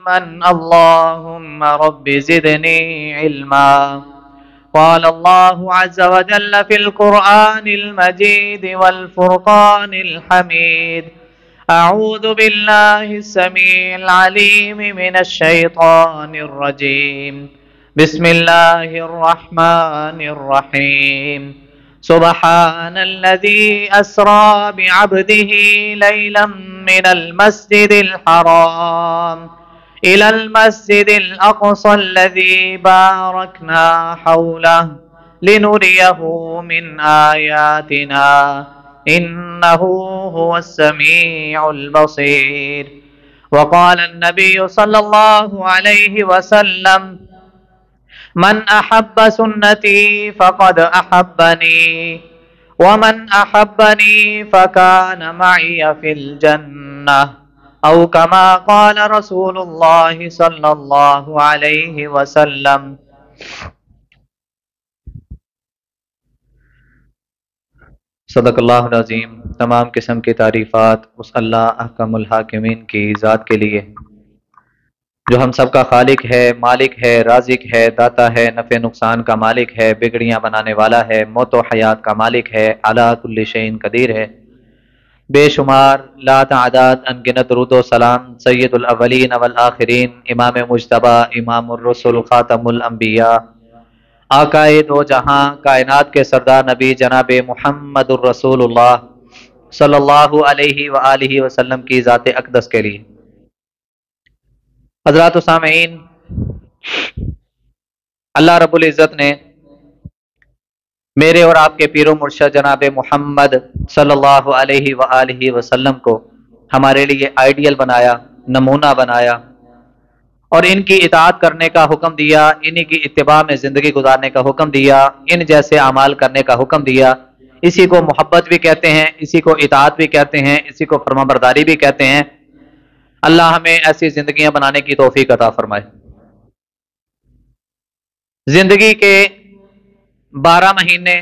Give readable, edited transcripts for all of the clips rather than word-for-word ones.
اللهم رب زدني علما. قال الله عز وجل في القرآن المجيد والفرقان الحميد: أعوذ بالله السميع العليم من الشيطان الرجيم. بسم الله الرحمن الرحيم. سبحان الذي أسرى بعبده ليلا من المسجد الحرام إلى المسجد الأقصى الذي باركنا حوله لنريه من آياتنا إنه هو السميع البصير. وقال النبي صلى الله عليه وسلم: من أحب سنتي فقد أحبني ومن أحبني فكان معي في الجنة أو كما قال رسول الله صلى الله عليه وسلم. صدق اللہ العظیم. تمام قسم کی تعریفات اس اللہ احکم الحاکمین کی ذات کے لیے جو ہم سب کا خالق ہے، مالک ہے، رازق ہے، داتا ہے، نفع نقصان کا مالک ہے، بگڑیاں بنانے والا ہے، موت و حیات کا مالک ہے، علی کل شیء قدیر ہے. بے شمار لا تعداد انگنت درود و سلام سید الاولین والآخرین، امام مجتبی، امام الرسل، خاتم الانبیاء، آقائے دو جہاں، کائنات کے سردار نبی جناب محمد الرسول اللہ صلی اللہ علیہ وآلہ وسلم کی ذات اقدس کے لیے. حضرات و سامعین، اللہ رب العزت نے میرے اور آپ کے پیر و مرشد جناب محمد صلی اللہ علیہ وآلہ وسلم کو ہمارے لیے آئیڈیل بنایا، نمونہ بنایا، اور ان کی اطاعت کرنے کا حکم دیا، انہی کی اتباع میں زندگی گزارنے کا حکم دیا، ان جیسے اعمال کرنے کا حکم دیا. اسی کو محبت بھی کہتے ہیں، اسی کو اطاعت بھی کہتے ہیں، اسی کو فرمانبرداری بھی کہتے ہیں. اللہ ہمیں ایسی زندگیاں بنانے کی توفیق عطا فرمائے. زندگی کے 12 مہینے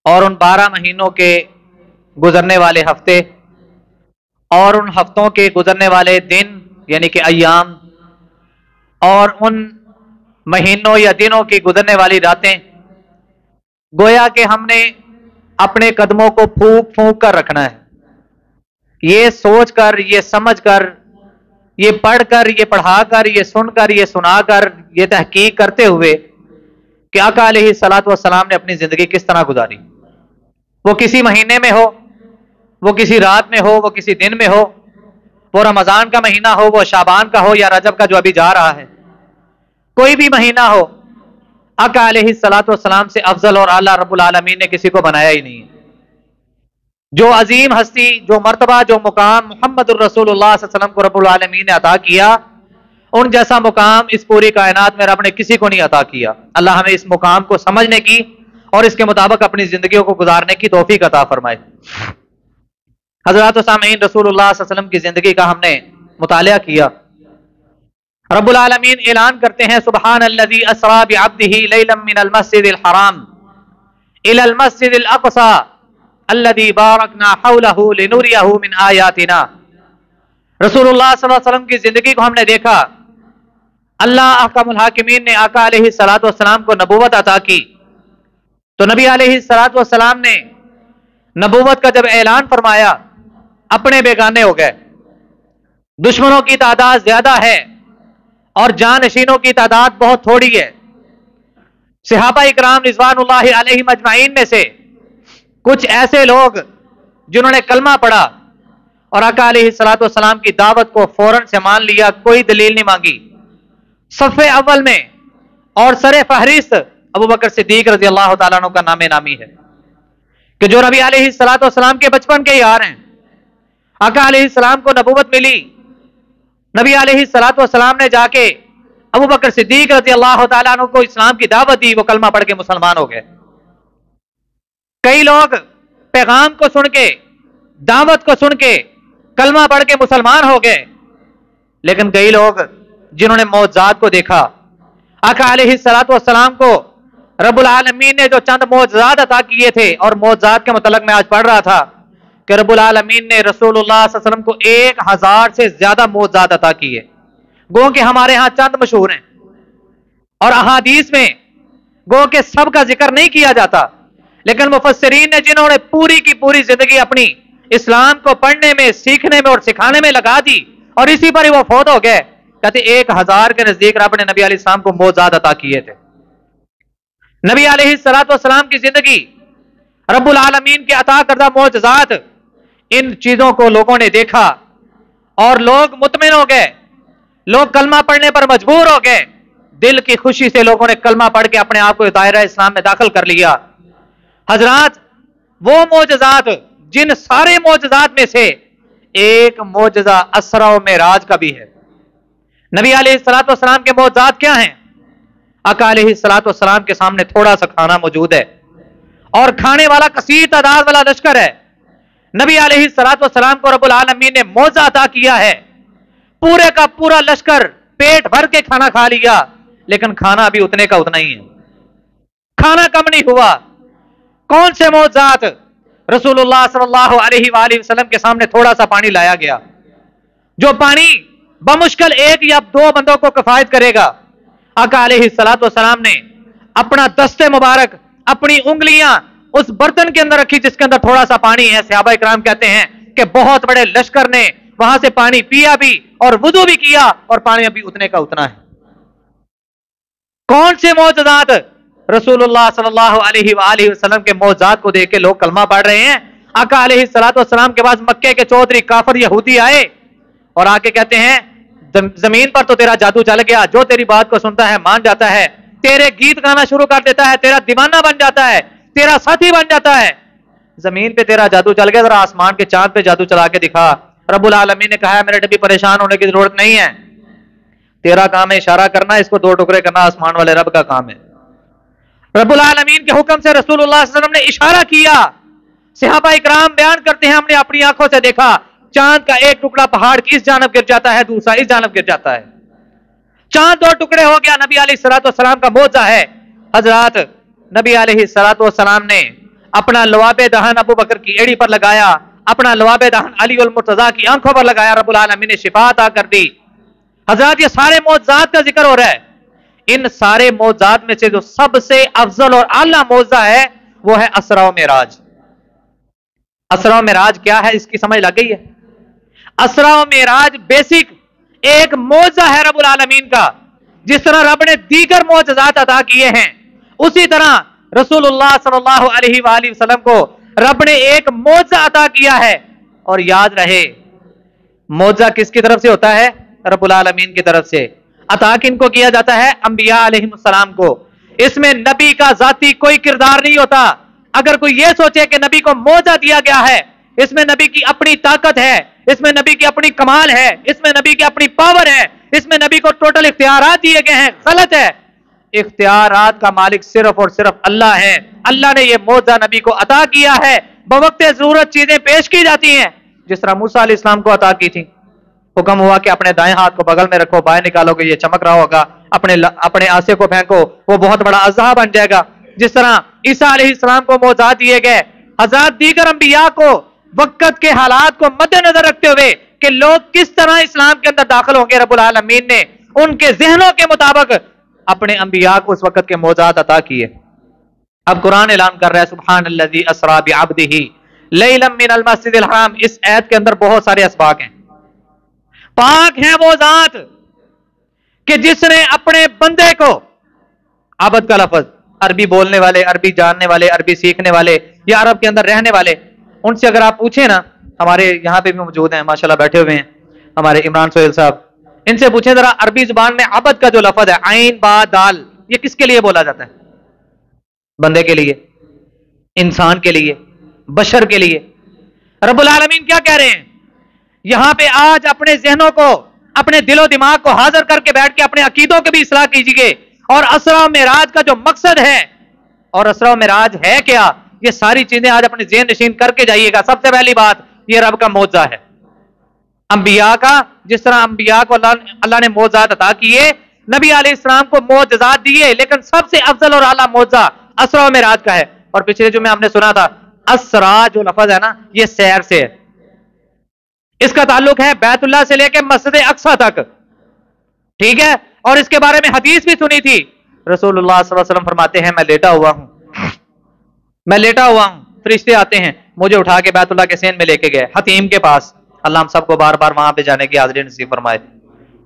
اور ان 12 مہینوں کے گزرنے والے ہفتے اور ان ہفتوں کے گزرنے والے دن یعنی کہ ایام اور ان مہینوں یا دنوں کی گزرنے والی راتیں، گویا کہ ہم نے اپنے قدموں کو پھونک پھونک کر رکھنا ہے، یہ سوچ کر، یہ سمجھ کر، یہ پڑھ کر، یہ پڑھا کر، یہ سن کر، یہ سنا کر، یہ تحقیق کرتے ہوئے کہ آقا علیہ الصلوۃ والسلام نے اپنی زندگی کس طرح گزاری. وہ کسی مہینے میں ہو، وہ کسی رات میں ہو، وہ کسی دن میں ہو، وہ رمضان کا مہینہ ہو، وہ شعبان کا ہو یا رجب کا جو ابھی جا رہا ہے، کوئی بھی مہینہ ہو، آقا علیہ الصلوۃ والسلام سے افضل اور اعلیٰ رب العالمین نے کسی کو بنایا ہی نہیں ہے. جو عظیم ہستی، جو مرتبہ، جو مقام محمد الرسول اللہ صلی اللہ علیہ وسلم کو رب العالمین نے عطا کیا، ان جیسا مقام اس پوری کائنات میں رب نے کسی کو نہیں عطا کیا. اللہ ہمیں اس مقام کو سمجھنے کی اور اس کے مطابق اپنی زندگیوں کو گزارنے کی توفیق عطا فرمائے. حضرات و سامعین، رسول اللہ صلی اللہ علیہ وسلم کی زندگی کا ہم نے مطالعہ کیا. رب العالمین اعلان کرتے ہیں: سبحان الذی اسری بعبدہ لیلا من المسجد الحرام الی المسجد الاقصی الذی بارکنا حولہ لنریہ من آیاتنا. رسول اللہ صلی اللہ علیہ وسلم کی زندگی کو ہم نے دیکھا. اللہ احکم الحاکمین نے آقا علیہ الصلوۃ والسلام کو نبوت عطا کی، تو نبی علیہ الصلوۃ والسلام نے نبوت کا جب اعلان فرمایا، اپنے بیگانے ہو گئے. دشمنوں کی تعداد زیادہ ہے اور جانشینوں کی تعداد بہت تھوڑی ہے. صحابہ اکرام رضوان اللہ علیہم اجمعین میں سے کچھ ایسے لوگ جنہوں نے کلمہ پڑھا اور آقا علیہ الصلوۃ والسلام کی دعوت کو فوراً سے مان لیا، کوئی دلیل نہیں مانگی. صف اول میں اور سر فہرست ابو بکر صدیق رضی اللہ تعالیٰ عنہ کا نام نامی ہے کہ جو نبی علیہ الصلوۃ والسلام کے بچپن کے یار ہیں. آقا علیہ السلام کو نبوت ملی، نبی علیہ الصلوۃ والسلام نے جا کے ابو بکر صدیق رضی اللہ تعالیٰ عنہ کو اسلام کی دعوت دی، وہ کلمہ پڑھ کے مسلمان ہو گئے. کئی لوگ پیغام کو سن کے، دعوت کو سن کے کلمہ پڑھ کے مسلمان ہو گئے، لیکن کئی لوگ جنہوں نے معجزات کو دیکھا، آقا علیہ الصلوۃ والسلام کو رب العالمین نے جو چند معجزات عطا کیے تھے، اور معجزات کے متعلق میں آج پڑھ رہا تھا کہ رب العالمین نے رسول اللہ صلی اللہ علیہ وسلم کو 1000 سے زیادہ معجزات عطا کیے. گو کہ ہمارے ہاں چند مشہور ہیں اور احادیث میں گو کہ سب کا ذکر نہیں کیا جاتا، لیکن مفسرین نے جنہوں نے پوری کی پوری زندگی اپنی اسلام کو پڑھنے میں، سیکھنے میں اور سکھانے میں لگا دی اور اسی پر ہی وہ فوت ہو گئے، کہتے 1000 کے نزدیک رب نے نبی علیہ السلام کو معجزات عطا کیے تھے۔ نبی علیہ السلام کی زندگی، رب العالمین کے عطا کردہ معجزات، ان چیزوں کو لوگوں نے دیکھا اور لوگ مطمئن ہو گئے، لوگ کلمہ پڑھنے پر مجبور ہو گئے، دل کی خوشی سے لوگوں نے کلمہ پڑھ کے اپنے آپ کو دائرہ اسلام میں داخل کر لیا۔ حضرات، وہ معجزات، جن سارے معجزات میں سے ایک معجزہ اسرا و معراج کا بھی ہے۔ نبی علیہ السلام کے معجزات کیا ہیں؟ آقا علیہ السلام کے سامنے تھوڑا سا کھانا موجود ہے اور کھانے والا کثیر تعداد والا لشکر ہے۔ نبی علیہ السلام کو رب العالمین نے معجزہ عطا کیا ہے، پورے کا پورا لشکر پیٹ بھر کے کھانا کھا لیا، لیکن کھانا ابھی اتنے کا اتنا ہی ہے، کھانا کم نہیں ہوا۔ کون سے معجزات؟ رسول اللہ صلی اللہ علیہ وآلہ وسلم کے سامنے تھوڑا سا پانی لایا گیا، جو پانی بمشکل 1 یا 2 بندوں کو کفایت کرے گا۔ آقا علیہ السلام نے اپنا دست مبارک، اپنی انگلیاں اس برتن کے اندر رکھی جس کے اندر تھوڑا سا پانی ہے۔ صحابہ اکرام کہتے ہیں کہ بہت بڑے لشکر نے وہاں سے پانی پیا بھی اور وضو بھی کیا اور پانی ابھی اتنے کا اتنا ہے۔ کون سے معجزات؟ رسول اللہ صلی اللہ علیہ وآلہ وسلم کے معجزات کو دیکھ کے لوگ کلمہ پڑھ رہے ہیں۔ آقا علیہ السلام کے پاس مکے کے چودھری کافر یہودی آئے اور آ کے کہتے ہیں زمین پر تو تیرا جادو چل گیا، جو تیری بات کو سنتا ہے مان جاتا ہے، تیرے گیت گانا شروع کر دیتا ہے، تیرا دیوانہ بن جاتا ہے، تیرا ساتھی بن جاتا ہے، زمین پہ تیرا جادو چل گیا، ذرا آسمان کے چاند پہ جادو چلا کے دکھا۔ رب العالمین نے کہا ہے میرے نبی پریشان ہونے کی ضرورت نہیں ہے، تیرا کام ہے اشارہ کرنا، اس کو 2 ٹکڑے کرنا آسمان والے رب کا کام ہے۔ رب العالمین کے حکم سے رسول اللہ صلی اللہ علیہ وسلم نے اشارہ کیا۔ صحابہ اکرام بیان کرتے ہیں ہم نے اپنی آنکھوں سے دیکھا، چاند کا ایک ٹکڑا پہاڑ کی اس جانب گر جاتا ہے، دوسرا اس جانب گر جاتا ہے، چاند 2 ٹکڑے ہو گیا۔ نبی علیہ السلام کا معجزہ ہے۔ حضرات، نبی علیہ السلام نے اپنا لواب دہن ابو بکر کی ایڑی پر لگایا، اپنا لواب دہن علی المرتضیٰ کی آنکھوں پر لگایا، رب العالمین نے شفا عطا کر دی۔ حضرات، یہ سارے معجزات کا ذکر ہو رہا ہے۔ ان سارے معجزات میں سے جو سب سے افضل اور اعلیٰ معجزہ ہے وہ ہے اسرا و معراج۔ اسرا و معراج کیا ہے، اس کی سمجھ لگ گئی ہے؟ اسرا و معراج بیسک ایک معجزہ ہے رب العالمین کا۔ جس طرح رب نے دیگر معجزات عطا کیے ہیں، اسی طرح رسول اللہ صلی اللہ علیہ وآلہ وسلم کو رب نے ایک معجزہ عطا کیا ہے۔ اور یاد رہے، معجزہ کس کی طرف سے ہوتا ہے؟ رب العالمین کی طرف سے۔ عطا کن کو کیا جاتا ہے؟ انبیاء علیہ السلام کو۔ اس میں نبی کا ذاتی کوئی کردار نہیں ہوتا۔ اگر کوئی یہ سوچے کہ نبی کو معجزہ دیا گیا ہے، اس میں نبی کی اپنی طاقت ہے، اس میں نبی کی اپنی کمال ہے، اس میں نبی کی اپنی پاور ہے، اس میں نبی کو ٹوٹل اختیارات دیے گئے ہیں، غلط ہے۔ اختیارات کا مالک صرف اور صرف اللہ ہے۔ اللہ نے یہ معجزہ نبی کو عطا کیا ہے۔ بوقت ضرورت چیزیں پیش کی جاتی ہیں، جس طرح موسیٰ علیہ السلام کو عطا کی تھی۔ حکم ہوا کہ اپنے دائیں ہاتھ کو بغل میں رکھو، بائیں نکالو گے یہ چمک رہا ہوگا، اپنے آسے کو پھینکو وہ بہت بڑا اژدہا بن جائے گا۔ جس طرح عیسیٰ علیہ السلام کو معجزات دیے گئے، حضرات دیگر انبیاء کو وقت کے حالات کو مد نظر رکھتے ہوئے کہ لوگ کس طرح اسلام کے اندر داخل ہوں گے، رب العالمین نے ان کے ذہنوں کے مطابق اپنے انبیاء کو اس وقت کے معجزات عطا کیے۔ اب قرآن اعلان کر رہا ہے سبحان الذی اسریٰ بعبدہ لیلا من المسجد الحرام۔ اس آیت کے اندر بہت سارے اسباق ہیں۔ پاک ہے وہ ذات کہ جس نے اپنے بندے کو، عبد کا لفظ عربی بولنے والے، عربی جاننے والے، عربی سیکھنے والے یا عرب کے اندر رہنے والے، ان سے اگر آپ پوچھیں نا، ہمارے یہاں پہ بھی موجود ہیں ماشاءاللہ بیٹھے ہوئے ہیں ہمارے عمران سہیل صاحب، ان سے پوچھیں ذرا عربی زبان میں عبد کا جو لفظ ہے عین با دال، یہ کس کے لیے بولا جاتا ہے؟ بندے کے لیے، انسان کے لیے، بشر کے لیے۔ رب العالمین کیا کہہ رہے ہیں یہاں پہ؟ آج اپنے ذہنوں کو، اپنے دل و دماغ کو حاضر کر کے بیٹھ کے اپنے عقیدوں کے بھی اصلاح کیجیے، اور اسرا و معراج کا جو مقصد ہے اور اسرا و معراج ہے کیا، یہ ساری چیزیں آج اپنے ذہن نشین کر کے جائیے گا۔ سب سے پہلی بات، یہ رب کا معجزہ ہے انبیاء کا۔ جس طرح انبیاء کو اللہ نے معجزات عطا کیے، نبی علیہ السلام کو معجزات دیے، لیکن سب سے افضل اور اعلیٰ معجزہ اسرا و معراج کا ہے۔ اور پچھلے جمعے ہم نے سنا تھا اسرا جو لفظ ہے نا، یہ سیر سے ہے، اس کا تعلق ہے بیت اللہ سے لے کے مسجد اقصی تک۔ ٹھیک ہے, اور اس کے بارے میں حدیث بھی سنی تھی. رسول اللہ صلی اللہ علیہ وسلم فرماتے ہیں میں لیٹا ہوا ہوں, فرشتے آتے ہیں, مجھے اٹھا کے بیت اللہ کے سین میں لے کے گئے, حتیم کے پاس. اللہ ہم سب کو بار بار وہاں پہ جانے کی حاضری نصیب فرمائے,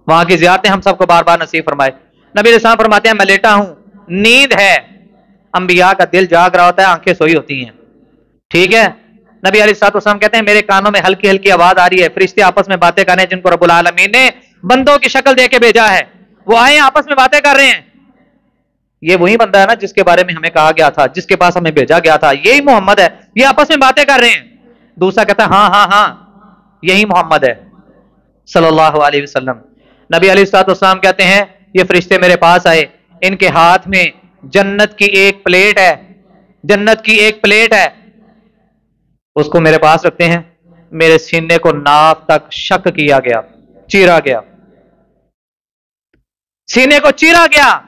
وہاں کی زیارتیں ہم سب کو بار بار نصیب فرمائے. نبی علیہ السلام فرماتے ہیں میں لیٹا ہوں, نیند ہے, انبیاء کا دل جاگ رہا ہوتا ہے, آنکھیں سوئی ہوتی ہیں. ٹھیک ہے, نبی علیہ الصلوۃ والسلام کہتے ہیں میرے کانوں میں ہلکی ہلکی آواز آ رہی ہے, فرشتے آپس میں باتیں کر رہے ہیں, جن کو رب العالمین نے بندوں کی شکل دے کے بھیجا ہے, وہ آئے آپس میں باتیں کر رہے ہیں. یہ وہی بندہ ہے نا جس کے بارے میں ہمیں کہا گیا تھا, جس کے پاس ہمیں بھیجا گیا تھا, یہی محمد ہے, یہ آپس میں باتیں کر رہے ہیں. دوسرا کہتا ہے ہاں یہی محمد ہے صلی اللہ علیہ وسلم. نبی علیہ الصلوۃ والسلام کہتے ہیں یہ فرشتے میرے پاس آئے, ان کے ہاتھ میں جنت کی ایک پلیٹ ہے, اس کو میرے پاس رکھتے ہیں, میرے سینے کو ناف تک شق کیا گیا, چیرا گیا, سینے کو چیرا گیا,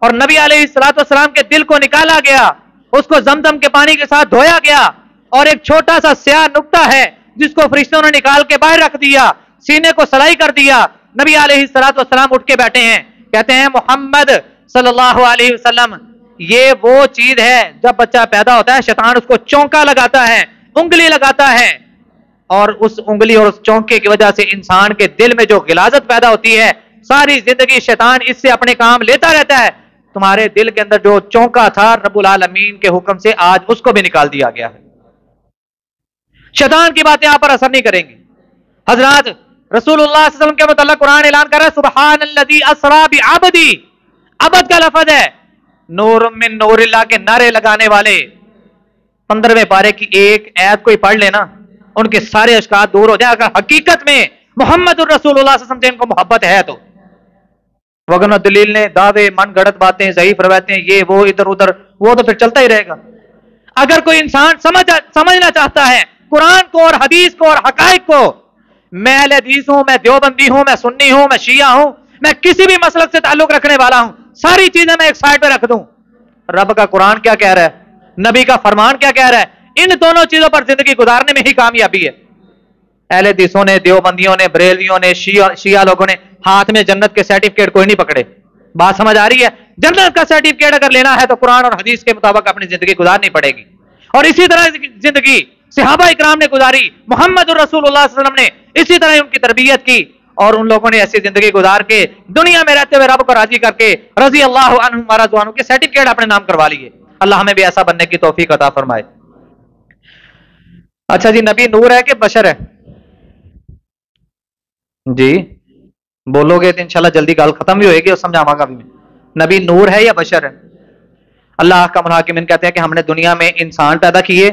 اور نبی علیہ الصلوۃ والسلام کے دل کو نکالا گیا, اس کو زمزم کے پانی کے ساتھ دھویا گیا, اور ایک چھوٹا سا سیاہ نقطہ ہے جس کو فرشتوں نے نکال کے باہر رکھ دیا, سینے کو سلائی کر دیا. نبی علیہ الصلوۃ والسلام اٹھ کے بیٹھے ہیں, کہتے ہیں محمد صلی اللہ علیہ وسلم یہ وہ چیز ہے, جب بچہ پیدا ہوتا ہے شیطان اس کو چونکا لگاتا ہے, انگلی لگاتا ہے, اور اس انگلی اور اس چونکے کی وجہ سے انسان کے دل میں جو غلاظت پیدا ہوتی ہے, ساری زندگی شیطان اس سے اپنے کام لیتا رہتا ہے. تمہارے دل کے اندر جو چونکا تھا رب العالمین کے حکم سے آج اس کو بھی نکال دیا گیا ہے. شیطان کی باتیں آپ پر اثر نہیں کریں گی. حضرات رسول اللہ صلی اللہ علیہ وسلم کے متعلق قرآن اعلان کر رہا ہے سبحان الذی اسری بعبدی, عبد کا لفظ ہے, نور من نور اللہ کے نعرے لگانے والے 15ویں پارے کی ایک آیت کوئی پڑھ لینا, ان کے سارے اشکال دور ہو جائے. اگر حقیقت میں محمد الرسول اللہ صلی اللہ علیہ وسلم سے ان کو محبت ہے تو, وگرنہ دلیل نے دعوے, من گڑت باتیں, ضعیف روایتیں, یہ وہ ادھر ادھر, وہ تو پھر چلتا ہی رہے گا. اگر کوئی انسان سمجھنا چاہتا ہے قرآن کو اور حدیث کو اور حقائق کو, میں اہل حدیث ہوں, میں دیوبندی ہوں, میں سنی ہوں, میں شیعہ ہوں, میں کسی بھی مسلک سے تعلق رکھنے والا ہوں, ساری چیزیں میں ایک سائڈ پہ رکھ دوں, رب کا قرآن کیا کہہ رہا ہے, نبی کا فرمان کیا کہہ رہا ہے, ان دونوں چیزوں پر زندگی گزارنے میں ہی کامیابی ہے. اہل حدیثوں نے, دیوبندیوں نے, بریلویوں نے, شیعہ لوگوں نے ہاتھ میں جنت کے سرٹیفکیٹ کوئی نہیں پکڑے. بات سمجھ آ رہی ہے؟ جنت کا سرٹیفکیٹ اگر لینا ہے تو قرآن اور حدیث کے مطابق اپنی زندگی گزارنی پڑے گی, اور اسی طرح زندگی صحابہ اکرام نے گزاری, محمد الرسول اللہ صلی اللہ علیہ وسلم نے اسی طرح ان کی تربیت کی, اور ان لوگوں نے ایسی زندگی گزار کے دنیا میں رہتے ہوئے رب کو راضی کر کے رضی اللہ عنہم ورضوا عنہ کے سرٹیفکیٹ اپنے نام کروا لیے. اللہ ہمیں بھی ایسا بننے کی توفیق عطا فرمائے. اچھا جی, نبی نور ہے کہ بشر ہے؟ جی بولو گے تو انشاءاللہ جلدی گال ختم بھی ہوئے گی اور سمجھاواں گا بھی. نبی نور ہے یا بشر ہے؟ اللہ کا الحاکمین کہتے ہیں کہ ہم نے دنیا میں انسان پیدا کیے,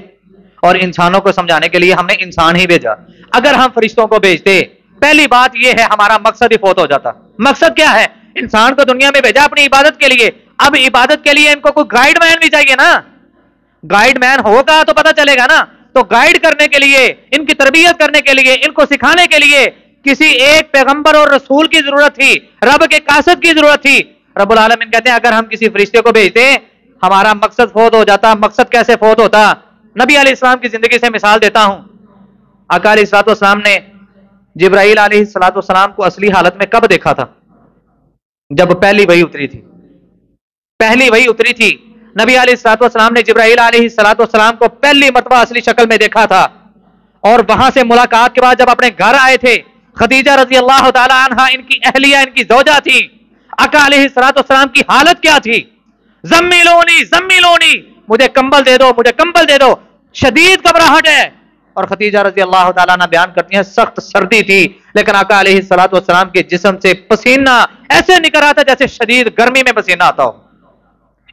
اور انسانوں کو سمجھانے کے لیے ہم نے انسان ہی بھیجا. اگر ہم فرشتوں کو بھیجتے, پہلی بات یہ ہے ہمارا مقصد ہی فوت ہو جاتا. مقصد کیا ہے؟ انسان کو دنیا میں بھیجا اپنی عبادت کے لیے. اب عبادت کے لیے ان کو کوئی گائیڈ مین بھی چاہیے نا, گائیڈ مین ہوگا تو پتہ چلے گا نا. تو گائیڈ کرنے کے لیے, ان کی تربیت کرنے کے لیے, ان کو سکھانے کے لیے کسی ایک پیغمبر اور رسول کی ضرورت تھی, رب کے قاصد کی ضرورت تھی. رب العالمین کہتے ہیں اگر ہم کسی فرشتے کو بھیجتے ہمارا مقصد فوت ہو جاتا. مقصد کیسے فوت ہوتا؟ نبی علیہ السلام کی زندگی سے مثال دیتا ہوں. آقا علیہ الصلوۃ والسلام نے جبرائیل علیہ الصلوۃ والسلام کو اصلی حالت میں کب دیکھا تھا؟ جب پہلی وحی اتری تھی. پہلی وحی اتری تھی, نبی علیہ الصلوۃ والسلام نے جبرائیل علیہ الصلوۃ والسلام کو پہلی مرتبہ اصلی شکل میں دیکھا تھا. اور وہاں سے ملاقات کے بعد جب اپنے گھر آئے تھے, خدیجہ رضی اللہ تعالی عنہا ان کی اہلیہ, ان کی زوجہ تھی. آقا علیہ الصلوۃ والسلام کی حالت کیا تھی؟ زمیلونی زمیلونی, مجھے کمبل دے دو, مجھے کمبل دے دو, شدید گھبراہٹ ہے. اور خدیجہ رضی اللہ تعالیٰ عنہ بیان کرتی ہیں سخت سردی تھی, لیکن آقا علیہ الصلوۃ والسلام کے جسم سے پسینہ ایسے نکل رہا تھا جیسے شدید گرمی میں پسینہ آتا ہو,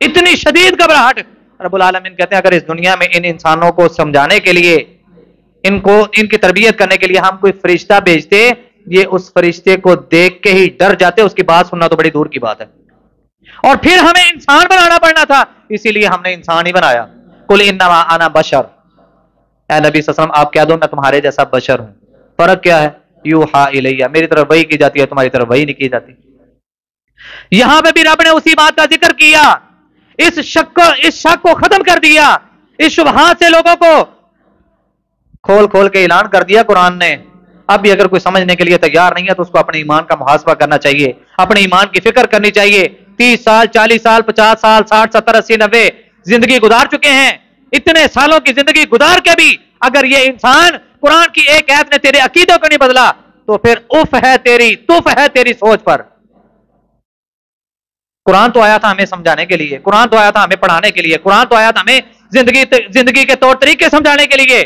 اتنی شدید گھبراہٹ. رب العالمین کہتے ہیں اگر اس دنیا میں ان انسانوں کو سمجھانے کے لیے, ان کی تربیت کرنے کے لیے ہم کوئی فرشتہ بھیجتے, یہ اس فرشتے کو دیکھ کے ہی ڈر جاتے, اس کی بات سننا تو بڑی دور کی بات ہے. اور پھر ہمیں انسان بنانا پڑنا تھا, اسی لیے ہم نے انسان ہی بنایا. قل انما انا بشر, اے نبی صلی اللہ علیہ وسلم آپ کہہ دو میں تمہارے جیسا بشر ہوں. فرق کیا ہے؟ یوحا الیہ, میری طرف وحی کی جاتی ہے, تمہاری طرف وحی نہیں کی جاتی. یہاں پہ بھی رب نے اسی بات کا ذکر کیا, اس شک کو ختم کر دیا, اس شبہات سے لوگوں کو کھول کھول کے اعلان کر دیا قرآن نے. اب بھی اگر کوئی سمجھنے کے لیے تیار نہیں ہے تو اس کو اپنے ایمان کا محاسبہ کرنا چاہیے، اپنے ایمان کی فکر کرنی چاہیے۔ 30 سال 40 سال 50 سال 60 70 80 90 زندگی گزار چکے ہیں، اتنے سالوں کی زندگی گزار کے بھی اگر یہ انسان قرآن کی ایک آیت نے تیرے عقیدوں کو نہیں بدلا تو پھر اف ہے تیری، تف ہے تیری سوچ پر۔ قرآن تو آیا تھا ہمیں سمجھانے کے لیے، قرآن تو آیا تھا ہمیں پڑھانے کے لیے، قرآن تو آیا تھا ہمیں زندگی کے طور طریقے سمجھانے کے لیے،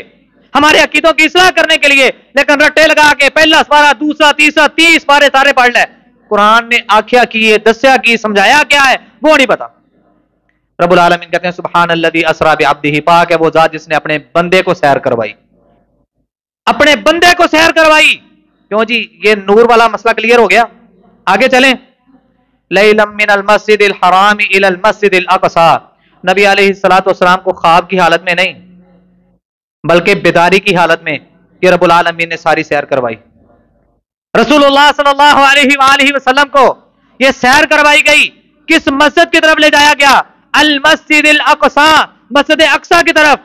ہمارے عقیدوں کی اصلاح کرنے کے لیے، لیکن رٹے لگا کے پہلا سپارہ دوسرا تیسرا 30 سپارے سارے پڑھ لے، قرآن نے آکھیا کی ہے، دسیا کی، سمجھایا کیا ہے وہ نہیں پتا۔ رب العالمین کہتے ہیں سبحان الذی اسرا بعبدہ، پاک ہے وہ ذات جس نے اپنے بندے کو سیر کروائی، اپنے بندے کو سیر کروائی۔ کیوں جی؟ یہ نور والا مسئلہ کلیئر ہو گیا، آگے چلیں۔ لیلا من المسجد الحرام الى المسجد الاقصى، نبی علیہ الصلوۃ والسلام کو خواب کی حالت میں نہیں بلکہ بیداری کی حالت میں یہ رب العالمین نے ساری سیر کروائی۔ رسول اللہ صلی اللہ علیہ وآلہ وسلم کو یہ سیر کروائی گئی، کس مسجد کی طرف لے جایا گیا؟ المسجد الاقصى، مسجد اقصی کی طرف،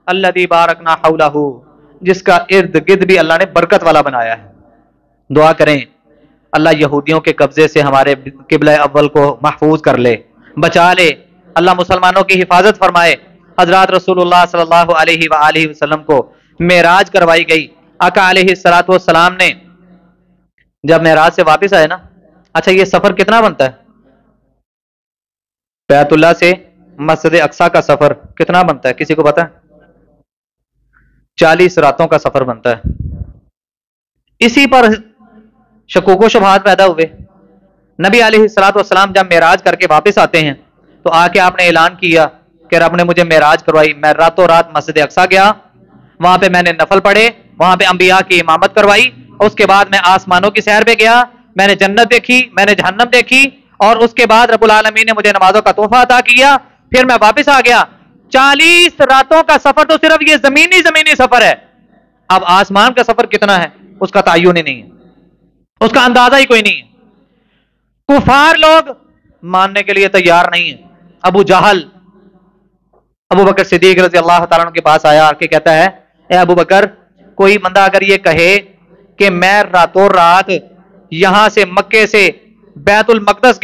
الذی بارکنا حولہ، جس کا ارد گرد بھی اللہ نے برکت والا بنایا ہے۔ دعا کریں اللہ یہودیوں کے قبضے سے ہمارے قبلہ اول کو محفوظ کر لے، بچا لے، اللہ مسلمانوں کی حفاظت فرمائے۔ حضرات رسول اللہ صلی اللہ علیہ وآلہ وسلم کو معراج کروائی گئی۔ آقا علیہ الصلوۃ والسلام نے جب معراج سے واپس آئے نا، اچھا یہ سفر کتنا بنتا ہے؟ بیت اللہ سے مسجد اقصی کا سفر کتنا بنتا ہے کسی کو پتا ہے؟ 40 راتوں کا سفر بنتا ہے۔ اسی پر شکوک و شبہات پیدا ہوئے۔ نبی علیہ الصلوۃ والسلام جب معراج کر کے واپس آتے ہیں تو آ کے آپ نے اعلان کیا کہ رب نے مجھے معراج کروائی، میں راتوں رات مسجد اقصی گیا، وہاں پہ میں نے نفل پڑھے، وہاں پہ انبیاء کی امامت کروائی، اس کے بعد میں آسمانوں کی سیر پہ گیا، میں نے جنت دیکھی، میں نے جہنم دیکھی، اور اس کے بعد رب العالمین نے مجھے نمازوں کا تحفہ عطا کیا، پھر میں واپس آ گیا۔ 40 راتوں کا سفر تو صرف یہ زمینی سفر ہے، اب آسمان کا سفر کتنا ہے اس کا تعین ہی نہیں ہے، اس کا اندازہ ہی کوئی نہیں ہے۔ کفار لوگ ماننے کے لیے تیار نہیں ہیں۔ ابو جہل ابو بکر صدیق رضی اللہ تعالیٰ عنہ کے پاس آیا کہ کہتا ہے اے ابو بکر، کوئی بندہ اگر یہ کہے کہ میں راتوں رات یہاں سے مکے سے بیت المقدس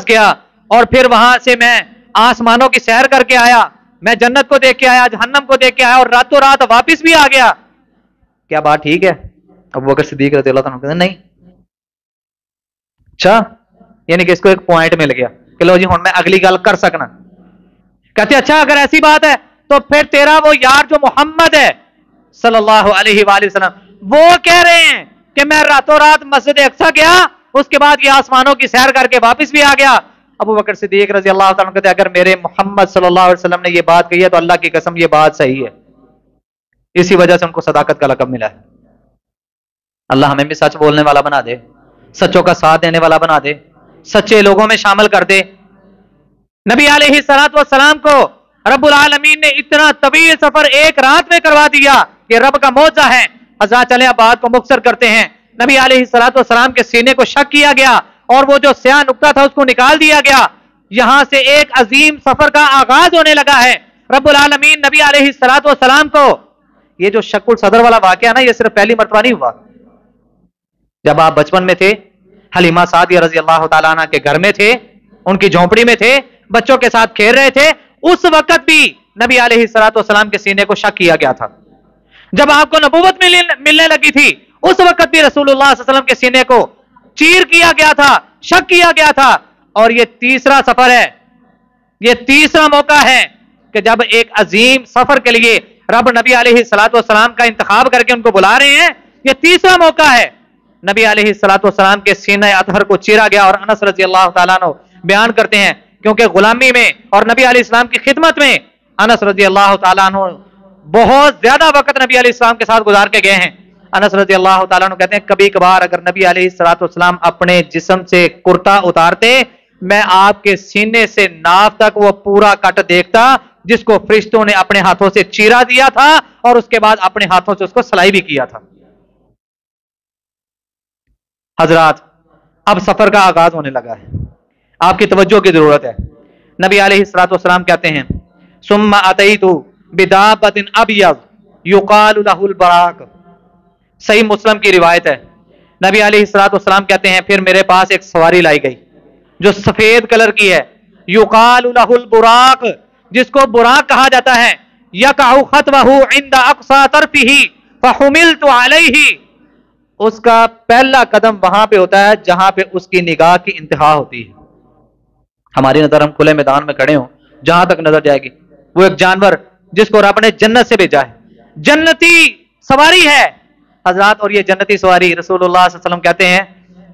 گیا اور پھر وہاں سے میں آسمانوں کی سیر کر کے آیا، میں جنت کو دیکھ کے آیا، جہنم کو دیکھ کے آیا اور راتوں رات واپس بھی آ گیا، کیا بات ٹھیک ہے؟ ابو بکر صدیق رضی اللہ عنہ کہتے ہیں نہیں۔ اچھا، یعنی کہ اس کو ایک پوائنٹ مل گیا کہ لو جی ہن میں اگلی گل کر سکنا۔ کہتے اچھا اگر ایسی بات ہے تو پھر تیرا وہ یار جو محمد ہے صلی اللہ علیہ وآلہ وسلم، وہ کہہ رہے ہیں کہ میں راتوں رات مسجد اقصی گیا، اس کے بعد یہ آسمانوں کی سیر کر کے واپس بھی آ گیا۔ ابو بکر صدیق رضی اللہ تعالیٰ عنہ کہتے ہیں اگر میرے محمد صلی اللہ علیہ وسلم نے یہ بات کہی ہے تو اللہ کی قسم یہ بات صحیح ہے، اسی وجہ سے ان کو صداقت کا لقب ملا ہے۔ اللہ ہمیں بھی سچ بولنے والا بنا دے، سچوں کا ساتھ دینے والا بنا دے، سچے لوگوں میں شامل کر دے۔ نبی علیہ الصلوۃ والسلام کو رب العالمین نے اتنا طویل سفر ایک رات میں کروا دیا، یہ رب کا معجزہ ہے۔ حضرات چلیں اب بات کو مختصر کرتے ہیں۔ نبی علیہ الصلوۃ والسلام کے سینے کو شق کیا گیا اور وہ جو سیاہ نقطہ تھا اس کو نکال دیا گیا، یہاں سے ایک عظیم سفر کا آغاز ہونے لگا ہے۔ رب العالمین نبی علیہ الصلوۃ والسلام کو یہ جو شق الصدر والا واقعہ نا، یہ صرف پہلی مرتبہ نہیں ہوا۔ جب آپ بچپن میں تھے، حلیمہ سعدیہ رضی اللہ تعالیٰ عنہ کے گھر میں تھے، ان کی جھونپڑی میں تھے، بچوں کے ساتھ کھیل رہے تھے، اس وقت بھی نبی علیہ الصلوۃ والسلام کے سینے کو شق کیا گیا تھا۔ جب آپ کو نبوت ملنے لگی تھی اس وقت بھی رسول اللہ صلی اللہ علیہ وسلم کے سینے کو چیر کیا گیا تھا، شق کیا گیا تھا۔ اور یہ تیسرا سفر ہے، یہ تیسرا موقع ہے کہ جب ایک عظیم سفر کے لیے رب نبی علیہ الصلوۃ والسلام کا انتخاب کر کے ان کو بلا رہے ہیں، یہ تیسرا موقع ہے۔ نبی علیہ الصلوۃ والسلام کے سینہ اطہر کو چیرا گیا، اور انس رضی اللہ تعالیٰ عنہ بیان کرتے ہیں کیونکہ غلامی میں اور نبی علیہ السلام کی خدمت میں انس رضی اللہ تعالیٰ عنہ بہت زیادہ وقت نبی علیہ السلام کے ساتھ گزار کے گئے ہیں۔ انس رضی اللہ تعالیٰ عنہ کہتے ہیں کبھی کبھار اگر نبی علیہ الصلوۃ والسلام اپنے جسم سے کرتا اتارتے، میں آپ کے سینے سے ناف تک وہ پورا کٹ دیکھتا جس کو فرشتوں نے اپنے ہاتھوں سے چیرا دیا تھا اور اس کے بعد اپنے ہاتھوں سے اس کو سلائی بھی کیا تھا۔ حضرات اب سفر کا آغاز ہونے لگا ہے، آپ کی توجہ کی ضرورت ہے۔ نبی علیہ الصلوۃ والسلام کہتے ہیں ثم اتیت بدابۃ ابیض یقال له البراق، صحیح مسلم کی روایت ہے، نبی علیہ الصلوۃ والسلام کہتے ہیں پھر میرے پاس ایک سواری لائی گئی جو سفید کلر کی ہے، یقال لہ البراق، جس کو براق کہا جاتا ہے، یقع خطوہ عند اقصى طرفہ فحملت علیہ، اس کا پہلا قدم وہاں پہ ہوتا ہے جہاں پہ اس کی نگاہ کی انتہا ہوتی ہے۔ ہماری نظر، ہم کھلے میدان میں کھڑے ہوں، جہاں تک نظر جائے گی، وہ ایک جانور جس کو رب نے جنت سے بھیجا ہے، جنتی سواری ہے حضرات، اور یہ جنتی سواری رسول اللہ صلی اللہ علیہ وسلم کہتے ہیں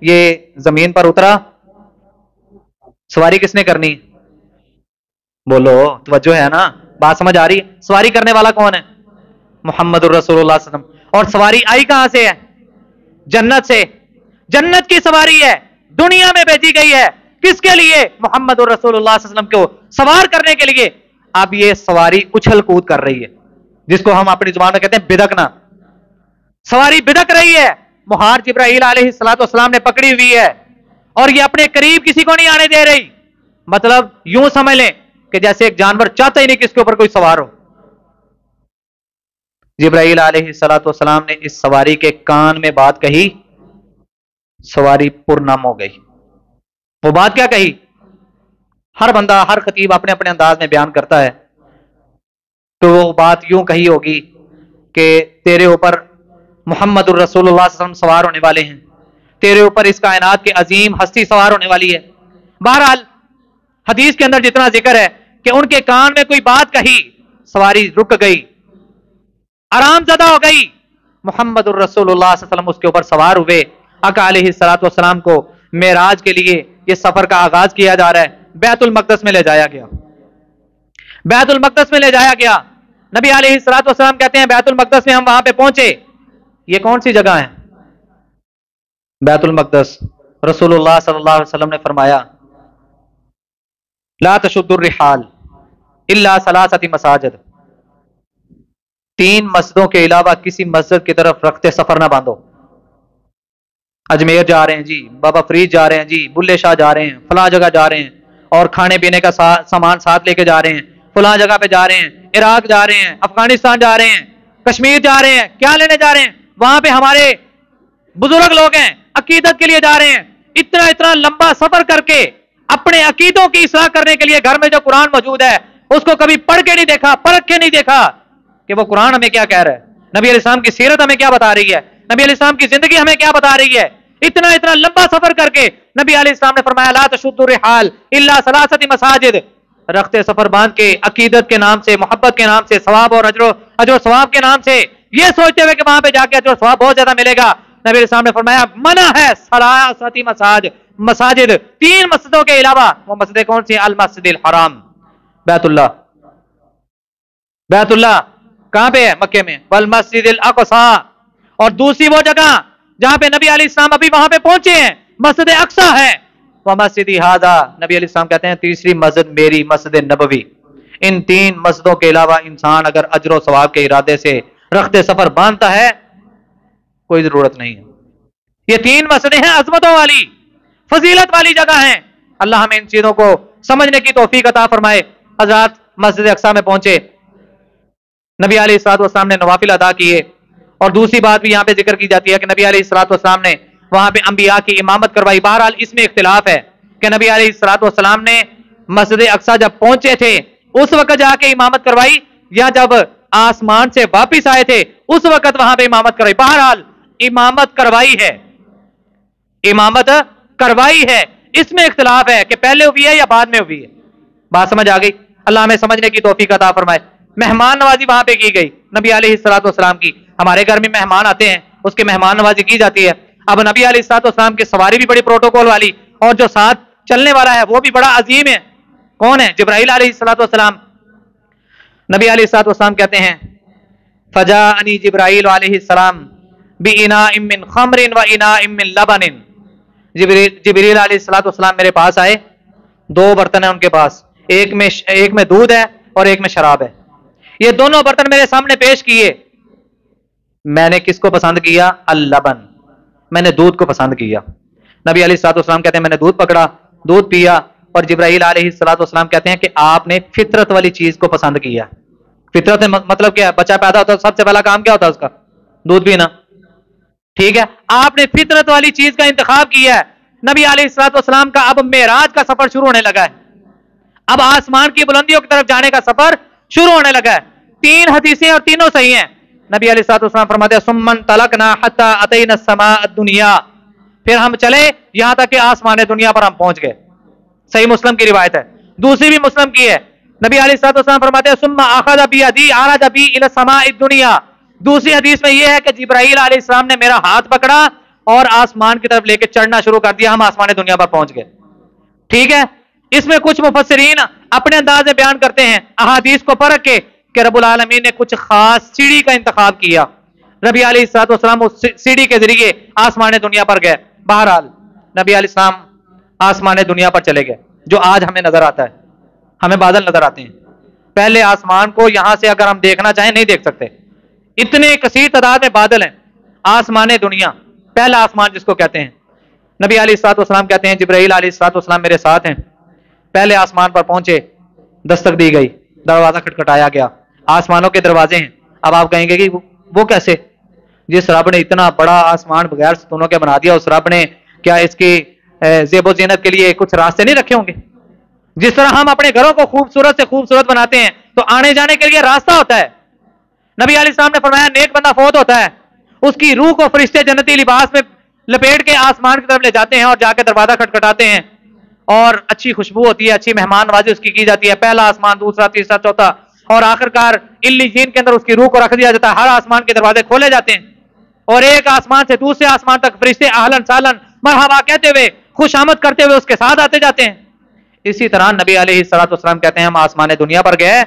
یہ زمین پر اترا، سواری کس نے کرنی؟ بولو، توجہ ہے نا، بات سمجھ آ رہی ہے؟ سواری کرنے والا کون ہے؟ محمد الرسول اللہ صلی اللہ علیہ وسلم۔ اور سواری آئی کہاں سے ہے؟ جنت سے، جنت کی سواری ہے، دنیا میں بھیجی گئی ہے، کس کے لیے؟ محمد الرسول اللہ صلی اللہ علیہ وسلم کو سوار کرنے کے لیے۔ اب یہ سواری اچھل کود کر رہی ہے، جس کو ہم اپنی زبان میں کہتے ہیں بدکنا، سواری بدک رہی ہے، مہار جبرائیل علیہ الصلوۃ والسلام نے پکڑی ہوئی ہے، اور یہ اپنے قریب کسی کو نہیں آنے دے رہی۔ مطلب یوں سمجھ لیں کہ جیسے ایک جانور چاہتا ہی نہیں کس کے اوپر کوئی سوار ہو۔ جبرائیل علیہ الصلوۃ والسلام نے اس سواری کے کان میں بات کہی، سواری پرنم ہو گئی۔ وہ بات کیا کہی؟ ہر بندہ، ہر خطیب اپنے اپنے انداز میں بیان کرتا ہے، تو وہ بات یوں کہی ہوگی کہ تیرے اوپر محمد الرسول اللہ صلی اللہ علیہ وسلم سوار ہونے والے ہیں، تیرے اوپر اس کائنات کے عظیم ہستی سوار ہونے والی ہے۔ بہرحال حدیث کے اندر جتنا ذکر ہے کہ ان کے کان میں کوئی بات کہی، سواری رک گئی، آرام زدہ ہو گئی، محمد الرسول اللہ صلی اللہ علیہ وسلم اس کے اوپر سوار ہوئے۔ آقا علیہ الصلوۃ والسلام کو معراج کے لیے یہ سفر کا آغاز کیا جا رہا ہے، بیت المقدس میں لے جایا گیا، بیت المقدس میں لے جایا گیا۔ نبی علیہ الصلوۃ والسلام کہتے ہیں بیت المقدس میں ہم وہاں پہ پہنچے۔ یہ کون سی جگہ ہے؟ بیت المقدس۔ رسول اللہ صلی اللہ علیہ وسلم نے فرمایا لا تشد الرحال الا ثلاثه مساجد، 3 مسجدوں کے علاوہ کسی مسجد کی طرف رخت سفر نہ باندھو۔ اجمیر جا رہے ہیں جی، بابا فرید جا رہے ہیں جی، بلے شاہ جا رہے ہیں، فلاں جگہ جا رہے ہیں، اور کھانے پینے کا سامان ساتھ لے کے جا رہے ہیں، فلاں جگہ پہ جا رہے ہیں، عراق جا رہے ہیں، افغانستان جا رہے ہیں، کشمیر جا رہے ہیں، کیا لینے جا رہے ہیں؟ وہاں پہ ہمارے بزرگ لوگ ہیں، عقیدت کے لیے جا رہے ہیں۔ اتنا لمبا سفر کر کے اپنے عقیدوں کی اصلاح کرنے کے لیے گھر میں جو قرآن موجود ہے اس کو کبھی پڑھ کے نہیں دیکھا، پرکھ کے نہیں دیکھا کہ وہ قرآن ہمیں کیا کہہ رہا ہے، نبی علیہ السلام کی سیرت ہمیں کیا بتا رہی ہے، نبی علیہ السلام کی زندگی ہمیں کیا بتا رہی ہے۔ اتنا لمبا سفر کر کے نبی علیہ السلام نے فرمایا لا تشد الرحال الا ثلاثه مساجد، رخت سفر باندھ کے عقیدت کے نام سے، محبت کے نام سے، ثواب اور اجر و ثواب کے نام سے، یہ سوچتے ہوئے کہ وہاں پہ جا کے اجر و ثواب بہت زیادہ ملے گا، نبی علیہ السلام نے فرمایا منع ہے ثلاثه مساجد، 3 مسجدوں کے علاوہ۔ وہ مسجدیں کون سی ہیں؟ المسجد الحرام، بیت اللہ، بیت اللہ کہاں پہ ہے؟ مکے میں، والمسجد الاقصی، اور دوسری وہ جگہ جہاں پہ نبی علیہ السلام ابھی وہاں پہ پہنچے ہیں، مسجد اقصی ہے، وہ مسجد ہذا، نبی علیہ السلام کہتے ہیں تیسری مسجد میری، مسجد نبوی۔ ان 3 مسجدوں کے علاوہ انسان اگر اجر و ثواب کے ارادے سے رخت سفر باندھتا ہے کوئی ضرورت نہیں ہے۔ یہ 3 مسجدیں ہیں عظمتوں والی، فضیلت والی جگہ ہیں۔ اللہ ہمیں ان چیزوں کو سمجھنے کی توفیق عطا فرمائے۔ حضرات مسجد اقصی میں پہنچے، نبی علیہ الصلوۃ والسلام نے نوافل ادا کیے، اور دوسری بات بھی یہاں پہ ذکر کی جاتی ہے کہ نبی علیہ الصلوۃ والسلام نے وہاں پہ انبیاء کی امامت کروائی۔ بہرحال اس میں اختلاف ہے کہ نبی علیہ الصلوۃ والسلام نے مسجد اقصی جب پہنچے تھے اس وقت جا کے امامت کروائی، یا جب آسمان سے واپس آئے تھے اس وقت وہاں پہ امامت کروائی؟ بہرحال امامت کروائی ہے، امامت کروائی ہے۔ اس میں اختلاف ہے کہ پہلے ہوئی ہے یا بعد میں ہوئی ہے۔ بات سمجھ آ گئی؟ اللہ ہمیں سمجھنے کی توفیق عطا فرمائے۔ مہمان نوازی وہاں پہ کی گئی نبی علیہ الصلوۃ والسلام کی۔ ہمارے گھر میں مہمان آتے ہیں، اس کے مہمان نوازی کی جاتی ہے۔ اب نبی علیہ الصلوۃ والسلام کی سواری بھی بڑی پروٹوکول والی، اور جو ساتھ چلنے والا ہے وہ بھی بڑا عظیم ہے۔ کون ہے؟ جبرائیل علیہ الصلوۃ والسلام۔ نبی علیہ الصلوۃ والسلام کہتے ہیں فجاءنی جبرائیل علیہ السلام باناء من خمر واناء من لبن، جبریل علیہ الصلوۃ والسلام میرے پاس آئے، 2 برتن ہیں ان کے پاس، ایک میں دودھ ہے اور ایک میں شراب ہے۔ یہ دونوں برتن میرے سامنے پیش کیے، میں نے کس کو پسند کیا؟ اللبن، میں نے دودھ کو پسند کیا۔ نبی علیہ الصلوۃ والسلام کہتے ہیں میں نے دودھ پکڑا، دودھ پیا، اور جبرائیل علیہ الصلوۃ والسلام کہتے ہیں کہ آپ نے فطرت والی چیز کو پسند کیا۔ فطرت مطلب کیا ہے؟ بچہ پیدا ہوتا ہے سب سے پہلا کام کیا ہوتا ہے اس کا؟ دودھ پینا۔ ٹھیک ہے، آپ نے فطرت والی چیز کا انتخاب کیا ہے. نبی علیہ الصلوۃ والسلام کا اب معراج کا سفر شروع ہونے لگا ہے، اب آسمان کی بلندیوں کی طرف جانے کا سفر شروع ہونے لگا ہے. 3 حدیثیں اور تینوں صحیح ہیں. نبی علیہ الصلوۃ والسلام فرماتے ہیں ثم انطلقنا حتى اتينا السماء الدنيا، پھر ہم چلے یہاں تک کہ آسمان دنیا پر ہم پہنچ گئے. صحیح مسلم کی روایت ہے، دوسری بھی مسلم کی ہے. نبی علیہ الصلوۃ والسلام فرماتے ہیں ثم اخذ بيدي عرج بي الى السماء الدنيا، دوسری حدیث میں یہ ہے کہ جبرائیل علیہ السلام نے میرا ہاتھ پکڑا اور آسمان کی طرف لے کے چڑھنا شروع کر دیا، ہم آسمان دنیا پر پہنچ گئے. ٹھیک ہے، اس میں کچھ مفسرین اپنے انداز میں بیان کرتے ہیں احادیث کو پرکھ کے کہ رب العالمین نے کچھ خاص سیڑھی کا انتخاب کیا. نبی علیہ الصلوۃ والسلام اس سیڑھی کے ذریعے آسمان دنیا پر گئے. بہرحال نبی علیہ السلام آسمان دنیا پر چلے گئے. جو آج ہمیں نظر آتا ہے، ہمیں بادل نظر آتے ہیں، پہلے آسمان کو یہاں سے اگر ہم دیکھنا چاہیں نہیں دیکھ سکتے، اتنے کثیر تعداد میں بادل ہیں. آسمان دنیا، پہلا آسمان جس کو کہتے ہیں. نبی علیہ الصلوۃ والسلام کہتے ہیں جبرائیل علیہ الصلوۃ والسلام میرے ساتھ ہیں. پہلے آسمان پر پہنچے، دستک دی گئی، دروازہ کھٹکھٹایا گیا. آسمانوں کے دروازے ہیں. اب آپ کہیں گے کہ وہ کیسے؟ جس رب نے اتنا بڑا آسمان بغیر ستونوں کے بنا دیا، اس رب نے کیا اس کی زیب و زینت کے لیے کچھ راستے نہیں رکھے ہوں گے؟ جس طرح ہم اپنے گھروں کو خوبصورت سے خوبصورت بناتے ہیں تو آنے جانے کے لیے راستہ ہوتا ہے. نبی علیہ السلام نے فرمایا نیک بندہ فوت ہوتا ہے، اس کی روح کو فرشتے جنتی لباس میں لپیٹ کے آسمان کی طرف لے جاتے ہیں اور جا کے دروازہ کھٹکھٹاتے ہیں اور اچھی خوشبو ہوتی ہے، اچھی مہمان نوازی اس کی جاتی ہے. پہلا آسمان، دوسرا، تیسرا، چوتھا، اور آخر کار علیین کے اندر اس کی روح کو رکھ دیا جاتا ہے. ہر آسمان کے دروازے کھولے جاتے ہیں اور ایک آسمان سے دوسرے آسمان تک فرشتے اہلن سہلن مرحبا کہتے ہوئے، خوش آمد کرتے ہوئے اس کے ساتھ آتے جاتے ہیں. اسی طرح نبی علیہ الصلوۃ والسلام کہتے ہیں ہم آسمان دنیا پر گئے،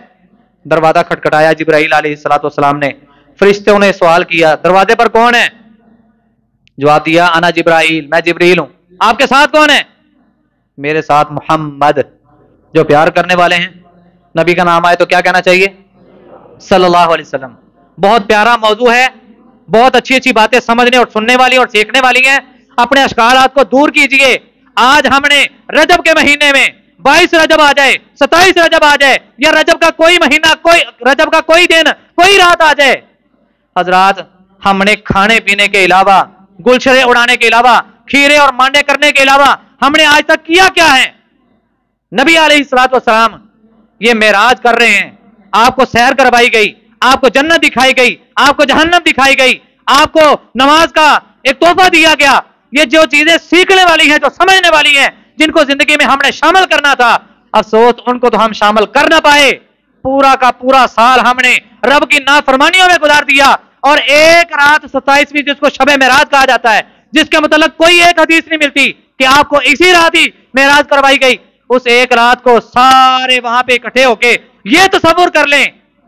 دروازہ کھٹکھٹایا جبرائیل علیہ الصلوۃ والسلام نے. فرشتوں نے سوال کیا دروازے پر کون ہے؟ جواب دیا انا جبرائیل، میں جبریل ہوں. آپ کے ساتھ کون ہے؟ میرے ساتھ محمد، جو پیار کرنے والے ہیں. نبی کا نام آئے تو کیا کہنا چاہیے؟ صلی اللہ علیہ وسلم. بہت پیارا موضوع ہے، بہت اچھی اچھی باتیں سمجھنے اور سننے والی اور سیکھنے والی ہیں. اپنے اشکالات کو دور کیجئے. آج ہم نے رجب کے مہینے میں 22 رجب آ جائے، 27 رجب آ جائے، یا رجب کا کوئی مہینہ، کوئی رجب کا کوئی دن، کوئی رات آ جائے، حضرات ہم نے کھانے پینے کے علاوہ، گلچھرے اڑانے کے علاوہ، کھیرے اور مانڈے کرنے کے علاوہ ہم نے آج تک کیا کیا ہے؟ نبی علیہ الصلوۃ والسلام یہ معراج کر رہے ہیں، آپ کو سیر کروائی گئی، آپ کو جنت دکھائی گئی، آپ کو جہنم دکھائی گئی، آپ کو نماز کا ایک تحفہ دیا گیا. یہ جو چیزیں سیکھنے والی ہیں، جو سمجھنے والی ہیں، جن کو زندگی میں ہم نے شامل کرنا تھا، افسوس ان کو تو ہم شامل کر نہ پائے. پورا کا پورا سال ہم نے رب کی نافرمانیوں میں گزار دیا، اور ایک رات 27ویں جس کو شب معراج کہا جاتا ہے، جس کے متعلق کوئی ایک حدیث نہیں ملتی کہ آپ کو اسی رات ہی معراج کروائی گئی، اس ایک رات کو سارے وہاں پہ اکٹھے ہو کے یہ تصور کر لیں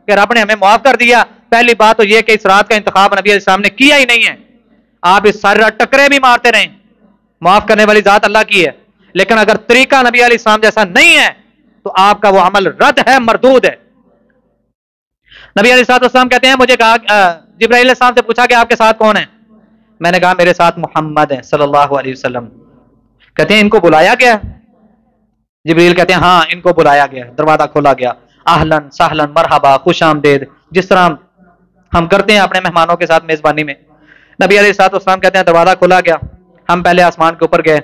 کہ رب نے ہمیں معاف کر دیا. پہلی بات تو یہ کہ اس رات کا انتخاب نبی علیہ السلام نے کیا ہی نہیں ہے. آپ اس ساری رات ٹکرے بھی مارتے رہیں، معاف کرنے والی ذات اللہ کی ہے، لیکن اگر طریقہ نبی علیہ السلام جیسا نہیں ہے تو آپ کا وہ عمل رد ہے، مردود ہے. نبی علیہ السلام کہتے ہیں مجھے کہا، جبرائیل علیہ السلام سے پوچھا کہ آپ کے ساتھ کون ہیں؟ میں نے کہا میرے ساتھ محمد ہیں صلی اللہ علیہ وسلم. کہتے ہیں ان کو بلایا گیا؟ جبرائیل کہتے ہیں ہاں ان کو بلایا گیا. دروازہ کھولا گیا، اہلن سہلن مرحبا، خوش آمدید، جس طرح ہم کرتے ہیں اپنے مہمانوں کے ساتھ میزبانی میں. نبی علیہ السلام کہتے ہیں دروازہ کھولا گیا، ہم پہلے آسمان کے اوپر گئے،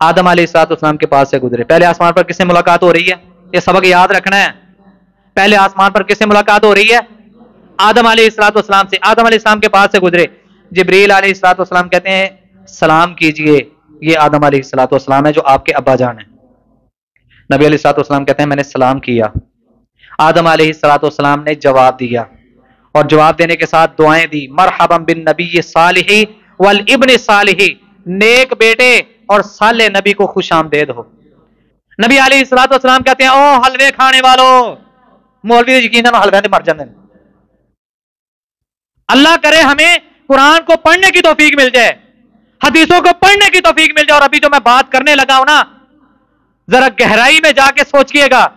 آدم علیہ السلام کے پاس سے گزرے. پہلے آسمان پر کس سے ملاقات ہو رہی ہے؟ یہ سبق یاد رکھنا ہے. پہلے آسمان پر کس سے ملاقات ہو رہی ہے؟ آدم علیہ السلام سے. آدم علیہ السلام کے پاس سے گزرے. جبریل علیہ السلام کہتے ہیں سلام کیجئے، یہ آدم علیہ السلام ہے جو آپ کے ابا جان ہیں. نبی علیہ السلام کہتے ہیں میں نے سلام کیا. آدم علیہ السلام نے جواب دیا، اور جواب دینے کے ساتھ دعائیں دی. مرحبا بالنبی صالح والابن صالح، نیک بیٹے اور صالح نبی کو خوش آمدید ہو. نبی علیہ السلام کہتے ہیں او حلوے کھانے والوں، مولوی یقیناً حلوے نے مر جاندے. اللہ کرے ہمیں قرآن کو پڑھنے کی توفیق مل جائے، حدیثوں کو پڑھنے کی توفیق مل جائے. اور ابھی جو میں بات کرنے لگا ہوں نا، ذرا گہرائی میں جا کے سوچئے گا.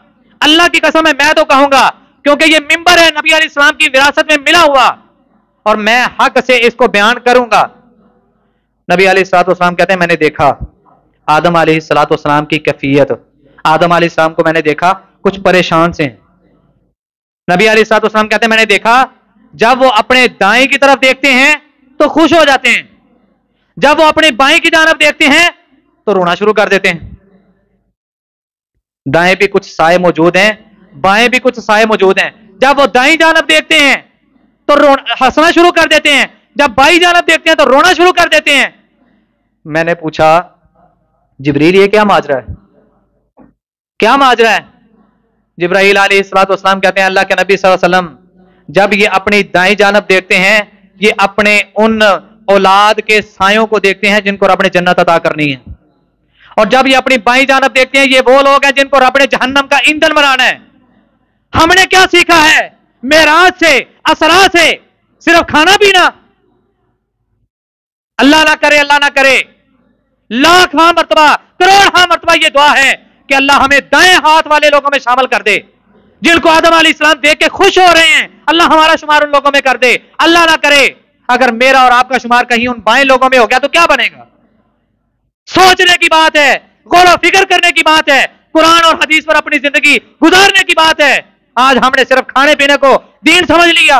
اللہ کی قسم ہے میں تو کہوں گا، کیونکہ یہ ممبر ہے نبی علیہ السلام کی وراثت میں ملا ہوا، اور میں حق سے اس کو بیان کروں گا. نبی علیہ السلام کہتے ہیں میں نے دیکھا آدم علیہ السلام کی کیفیت. آدم علیہ السلام کو میں نے دیکھا کچھ پریشان سے ہیں. نبی علیہ السلام کہتے ہیں میں نے دیکھا جب وہ اپنے دائیں کی طرف دیکھتے ہیں تو خوش ہو جاتے ہیں، جب وہ اپنی بائیں کی جانب دیکھتے ہیں تو رونا شروع کر دیتے ہیں. دائیں بھی کچھ سائے موجود ہیں, بائیں بھی کچھ سائے موجود ہیں. جب وہ دائیں جانب دیکھتے ہیں تو ہنسنا شروع کر دیتے ہیں, جب بائیں جانب دیکھتے ہیں تو رونا شروع کر دیتے ہیں. میں نے پوچھا جبریل یہ کیا ماجرا ہے, کیا ماجرا ہے؟ جبرائیل علیہ الصلوۃ والسلام کہتے ہیں اللہ کے نبی صلی اللہ علیہ وسلم جب یہ اپنی دائیں جانب دیکھتے ہیں یہ اپنے ان اولاد کے سایوں کو دیکھتے ہیں جن کو رب نے جنت عطا کرنی ہے, اور جب یہ اپنی بائیں جانب دیکھتے ہیں یہ وہ لوگ ہیں جن کو رب نے جہنم کا ایندھن بنانا ہے. ہم نے کیا سیکھا ہے معراج سے, اسرا سے؟ صرف کھانا پینا؟ اللہ نہ کرے, اللہ نہ کرے, لاکھ ہاں مرتبہ, کروڑ ہاں مرتبہ یہ دعا ہے کہ اللہ ہمیں دائیں ہاتھ والے لوگوں میں شامل کر دے جن کو آدم علیہ السلام دیکھ کے خوش ہو رہے ہیں. اللہ ہمارا شمار ان لوگوں میں کر دے. اللہ نہ کرے اگر میرا اور آپ کا شمار کہیں ان بائیں لوگوں میں ہو گیا تو کیا بنے گا؟ سوچنے کی بات ہے, غور و فکر کرنے کی بات ہے, قرآن اور حدیث پر اپنی زندگی گزارنے کی بات ہے. آج ہم نے صرف کھانے پینے کو دین سمجھ لیا.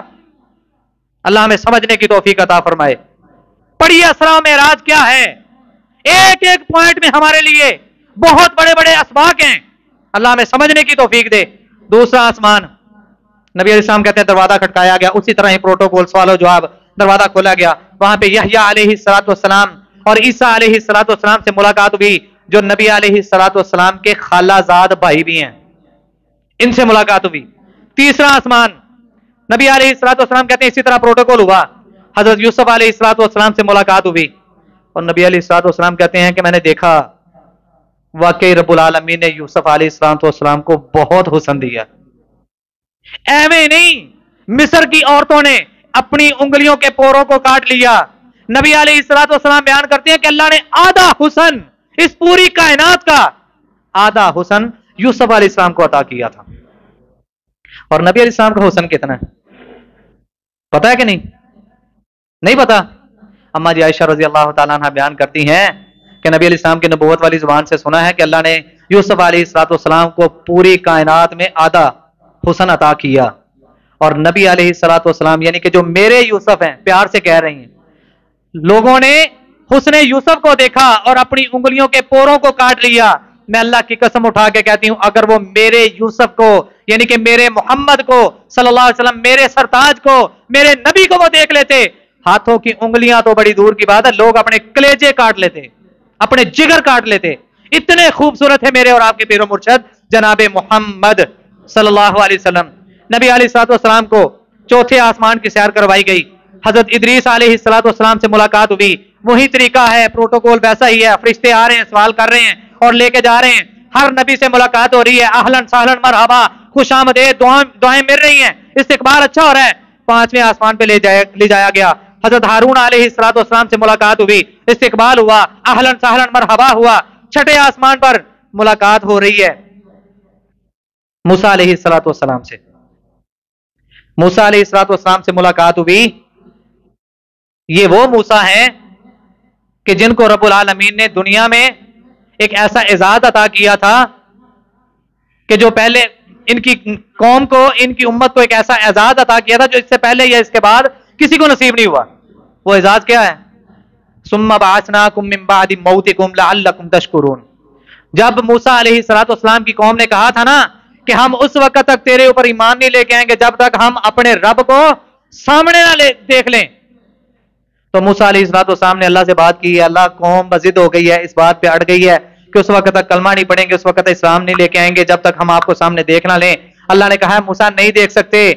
اللہ ہمیں سمجھنے کی توفیق عطا فرمائے. پڑھیے اسرا و معراج کیا ہے, ایک ایک پوائنٹ میں ہمارے لیے بہت بڑے بڑے اسباق ہیں. اللہ ہمیں سمجھنے کی توفیق دے. دوسرا آسمان, نبی علیہ السلام کہتے ہیں دروازہ کھٹکایا گیا, اسی طرح ہی پروٹوکول سوال و جواب, دروازہ کھولا گیا. وہاں پہ یحییٰ علیہ الصلوۃ والسلام اور عیسیٰ علیہ الصلوۃ والسلام سے ملاقات ہوئی جو نبی علیہ الصلوۃ والسلام کے خالہ زاد بھائی بھی ہیں, ان سے ملاقات ہوئی. تیسرا آسمان, نبی علیہ الصلوۃ والسلام کہتے ہیں اسی طرح پروٹوکول ہوا, حضرت یوسف علیہ الصلوۃ والسلام سے ملاقات ہوئی اور نبی علیہ الصلوۃ والسلام کہتے ہیں کہ میں نے دیکھا واقعی رب العالمین نے یوسف علیہ الصلوۃ والسلام کو بہت حسن دیا. ایویں نہیں, مصر کی عورتوں نے اپنی انگلیوں کے پوروں کو کاٹ لیا. نبی علیہ الصلوۃ والسلام بیان کرتے ہیں کہ اللہ نے آدھا حسن اس پوری کائنات کا آدھا حسن یوسف علیہ السلام کو عطا کیا تھا. اور نبی علیہ السلام کا حسن کتنا ہے پتا ہے کہ نہیں؟ نہیں پتا. اما جی عائشہ رضی اللہ تعالیٰ عنہ بیان کرتی ہیں کہ نبی علیہ السلام کی نبوت والی زبان سے سنا ہے کہ اللہ نے یوسف علیہ الصلوۃ والسلام کو پوری کائنات میں آدھا حسن عطا کیا. اور نبی علیہ الصلوۃ والسلام یعنی کہ جو میرے یوسف ہیں, پیار سے کہہ رہی ہیں, لوگوں نے حسن یوسف کو دیکھا اور اپنی انگلیوں کے پوروں کو کاٹ لیا. میں اللہ کی قسم اٹھا کے کہتی ہوں اگر وہ میرے یوسف کو یعنی کہ میرے محمد کو صلی اللہ علیہ وسلم, میرے سرتاج کو, میرے نبی کو وہ دیکھ لیتے, ہاتھوں کی انگلیاں تو بڑی دور کی بات ہے, لوگ اپنے کلیجے کاٹ لیتے, اپنے جگر کاٹ لیتے. اتنے خوبصورت ہے میرے اور آپ کے پیر و مرشد جناب محمد صلی اللہ علیہ وسلم. نبی علیہ الصلوۃ والسلام کو چوتھے آسمان کی سیر کروائی گئی. حضرت ادریس علیہ الصلوۃ والسلام سے ملاقات ہوئی. وہی طریقہ ہے, پروٹوکول ویسا ہی ہے, فرشتے آ رہے ہیں, سوال کر رہے ہیں اور لے کے جا رہے ہیں. ہر نبی سے ملاقات ہو رہی ہے, اہلن سہلن مرحبا, خوش آمدید, دعائیں مل رہی ہیں, استقبال اچھا ہو رہا ہے. پانچویں آسمان پہ لے جایا گیا. حضرت ہارون علیہ الصلوۃ والسلام سے ملاقات ہوئی, استقبال ہوا, اہلن سہلن مرحبا ہوا. چھٹے آسمان پر ملاقات ہو رہی ہے موسیٰ علیہ الصلوۃ والسلام سے. موسیٰ علیہ الصلوۃ والسلام سے ملاقات ہوئی. یہ وہ موسیٰ ہیں کہ جن کو رب العالمین نے دنیا میں ایک ایسا اعزاز عطا کیا تھا کہ جو پہلے ان کی قوم کو, ان کی امت کو ایک ایسا اعزاز عطا کیا تھا جو اس سے پہلے یا اس کے بعد کسی کو نصیب نہیں ہوا. وہ اعزاز کیا ہے؟ ثم بعثناکم من بعد موتکم لعلکم تشکرون. جب موسیٰ علیہ الصلوۃ والسلام کی قوم نے کہا تھا نا کہ ہم اس وقت تک تیرے اوپر ایمان نہیں لے کے آئیں گے جب تک ہم اپنے رب کو سامنے نہ دیکھ لیں, تو موسیٰ علیہ الصلوۃ والسلام نے اللہ سے بات کی ہے. اللہ قوم بضد ہو گئی ہے, اس بات پہ اڑ گئی ہے کہ اس وقت تک کلمہ نہیں پڑھیں گے, اس وقت تک اسلام نہیں لے کے آئیں گے جب تک ہم آپ کو سامنے دیکھ نہ لیں. اللہ نے کہا ہے موسیٰ نہیں دیکھ سکتے.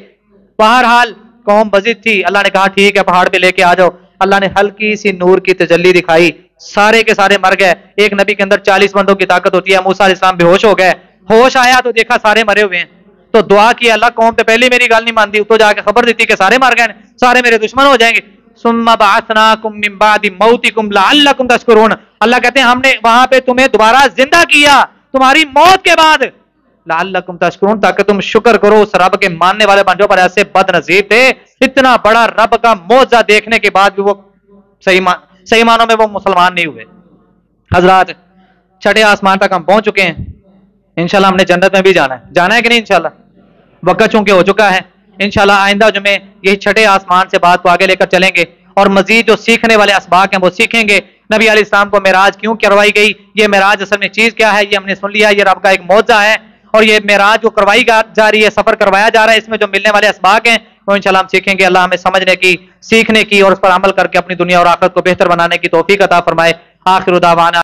بہرحال قوم بضد تھی. اللہ نے کہا ٹھیک ہے پہاڑ پہ لے کے آ جاؤ. اللہ نے ہلکی سی نور کی تجلی دکھائی, سارے کے سارے مر گئے. ایک نبی کے اندر 40 بندوں کی طاقت ہوتی ہے. موسیٰ علیہ السلام بے ہوش ہو گئے. ہوش آیا تو دیکھا سارے مرے ہوئے ہیں, تو دعا کی اللہ قوم پہ پہلی میری گل نہیں مانتی, تو جا کے خبر دیتی کہ سارے مر گئے, سارے میرے دشمن ہو جائیں گے. ثم بعثناکم من بعد موتکم لعلکم تشکرون. اللہ کہتے ہیں ہم نے وہاں پہ تمہیں دوبارہ زندہ کیا تمہاری موت کے بعد, لعلکم تشکرون, تاکہ تم شکر کرو اس رب کے ماننے والے بن جاؤ. پر ایسے بد نصیب تھے, اتنا بڑا رب کا معجزہ دیکھنے کے بعد بھی وہ صحیح معنوں میں وہ مسلمان نہیں ہوئے. حضرات چھٹے آسمان تک ہم پہنچ چکے ہیں. انشاءاللہ ہم نے جنت میں بھی جانا ہے کہ نہیں؟ انشاءاللہ وقت چونکہ ہو چکا ہے. انشاءاللہ آئندہ جمعے یہی چھٹے آسمان سے بات کو آگے لے کر چلیں گے اور مزید جو سیکھنے والے اسباق ہیں وہ سیکھیں گے۔ نبی علیہ السلام کو معراج کیوں کروائی گئی، یہ معراج اصل میں چیز کیا ہے، یہ ہم نے سن لیا، یہ رب کا ایک معجزہ ہے، اور یہ معراج جو کروائی جا رہی ہے، سفر کروایا جا رہا ہے، اس میں جو ملنے والے اسباق ہیں وہ انشاءاللہ ہم سیکھیں گے۔ اللہ ہمیں سمجھنے کی، سیکھنے کی اور اس پر عمل کر کے اپنی دنیا اور آخرت کو بہتر بنانے کی توفیق عطا فرمائے۔ آخر دعوانا